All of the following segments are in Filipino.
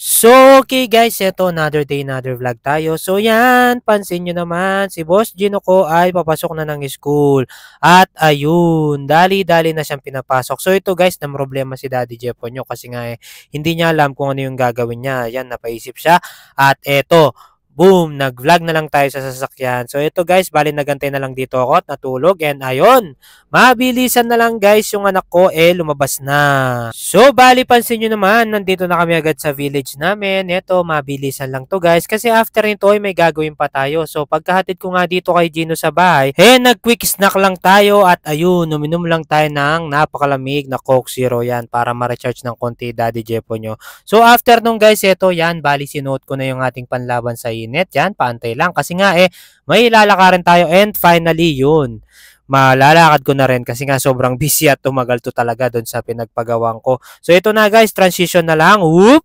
So, okay guys, eto another day, another vlog tayo. So yan, pansin nyo naman, si Boss Gino ko ay papasok na ng school. At ayun, dali-dali na siyang pinapasok. So ito guys, na problema si Daddy Jepo nyo kasi nga hindi niya alam kung ano yung gagawin niya. Yan, napaisip siya. At eto, boom, nag-vlog na lang tayo sa sasakyan. So ito guys, bali nagantay na lang dito ako at natulog. And ayun, mabilisan na lang guys yung anak ko lumabas na. So bali pansin nyo naman, nandito na kami agad sa village namin. Ito, mabilisan lang to guys. Kasi after nito ay may gagawin pa tayo. So pagkahatid ko nga dito kay Gino sa bahay, nag-quick snack lang tayo. At ayun, uminom lang tayo ng napakalamig na Coke Zero yan para ma-recharge ng konti Daddy Jepo nyo. So after nung guys, ito yan, bali sinuot ko na yung ating panlaban sa init. Yan, paantay lang. Kasi nga may lalakarin tayo. And finally, yun. Malalakad ko na rin kasi nga sobrang busy at tumagal to talaga doon sa pinagpagawang ko. So ito na guys, transition na lang. Whoop!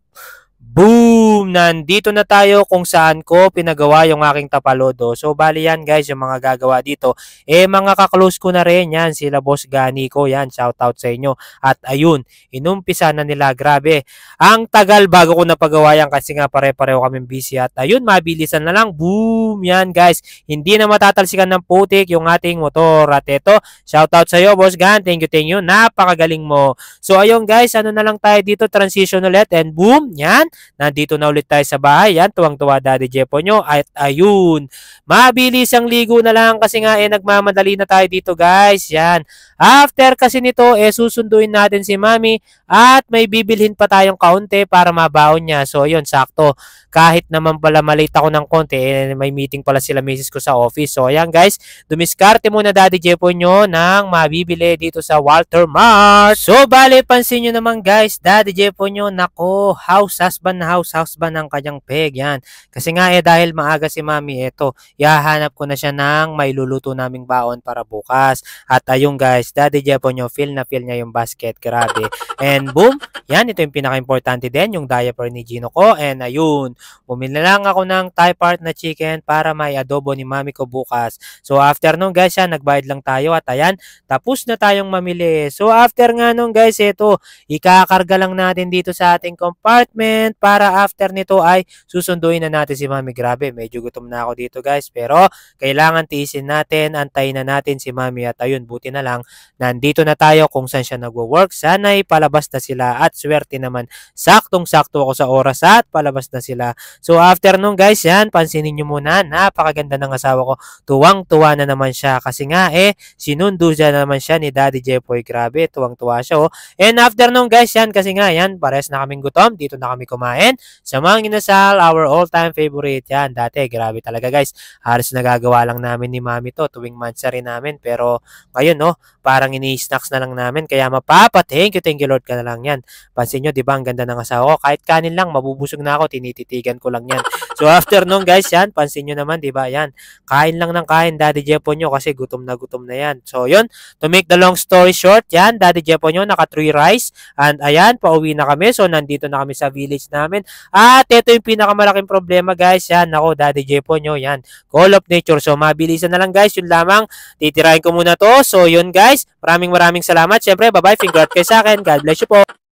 Boom! Nandito na tayo kung saan ko pinagawa yung aking tapalodo. So, bali yan guys, yung mga gagawa dito. Mga kaklose ko na rin yan. Sila Boss Gani ko yan. Shoutout sa inyo. At ayun, inumpisa na nila. Grabe. Ang tagal bago ko napagawa yan kasi nga pare-pareho kaming busy. At ayun, mabilisan na lang. Boom! Yan guys. Hindi na matatalsikan ng putik yung ating motor. At ito, shoutout sa iyo Boss Gan. Thank you. Napakagaling mo. So, ayun guys, ano na lang tayo dito. Transition ulit. And boom! Yan. Nandito na ulit tayo sa bahay. Yan, tuwang-tuwa Daddy Jepo nyo. At ayun, mabilis ang ligo na lang kasi nga nagmamadali na tayo dito guys. Yan. After kasi nito, susunduin natin si Mami at may bibilhin pa tayong kaunti para mabaon niya. So, yun, sakto. Kahit naman pala malate ako ng konti, may meeting pala sila misis ko sa office. So, ayan guys, dumiskarte muna Daddy Jepo nyo ng mabibili dito sa Walter Mart. So, bale, pansin nyo naman guys, Daddy Jepo nyo, nako, house husband ng kanyang peg. Yan. Kasi nga dahil maaga si Mami, ihahanap ko na siya ng may luluto naming baon para bukas. At ayun guys, Daddy Jepo nyo, feel na feel niya yung basket. Grabe. And boom, yan, ito yung pinaka-importante din, yung diaper ni Gino ko. And ayun, bumili lang ako ng Thai part na chicken para may adobo ni Mami ko bukas. So after nung guys, yan, nagbayad lang tayo. At ayan, tapos na tayong mamili. So after nga nung guys, ikakarga lang natin dito sa ating compartment para after nito ay susunduin na natin si Mami. Grabe, medyo gutom na ako dito guys. Pero kailangan tiisin natin, antayin na natin si Mami. At ayun, buti na lang, nandito na tayo kung saan siya nagwo-work. Sana'y palabas na sila at swerte naman. Saktong-sakto ako sa oras at palabas na sila. So after nung guys, yan, pansinin nyo muna, napakaganda ng asawa ko. Tuwang-tuwa na naman siya kasi nga sinundo siya naman siya ni Daddy Jepoy. Grabe, tuwang-tuwa siya. And after nung guys, yan, kasi nga yan, pares na kaming gutom. Dito na kami kumain sa Mang Inasal, our all-time favorite. Yan, dati, grabe talaga guys. Halos nagagawa lang namin ni Mami to tuwing mansari namin. Pero ngayon, parang ini-snacks na lang namin. Kaya thank you Lord ka na lang yan. Pansin nyo, di ba, ang ganda ng asawa ko. Kahit kanin lang, mabubusog na ako, tinititigan ko lang yan. So after nung guys, yan, pansin nyo naman, di ba, yan. Kain lang ng kain, Daddy Jepo nyo, kasi gutom na yan. So yun, to make the long story short, yan, Daddy Jepo nyo, naka 3 rice. And ayan, pauwi na kami. So nandito na kami sa village namin. At ito yung pinakamalaking problema guys, yan, ako, Daddy Jepo nyo, yan. Call of Nature. So mabilisan na lang guys, yun lamang. Titirahin ko muna to. So yun guys, maraming salamat. Siyempre, bye-bye. Finger out kayo sa akin. God bless you po.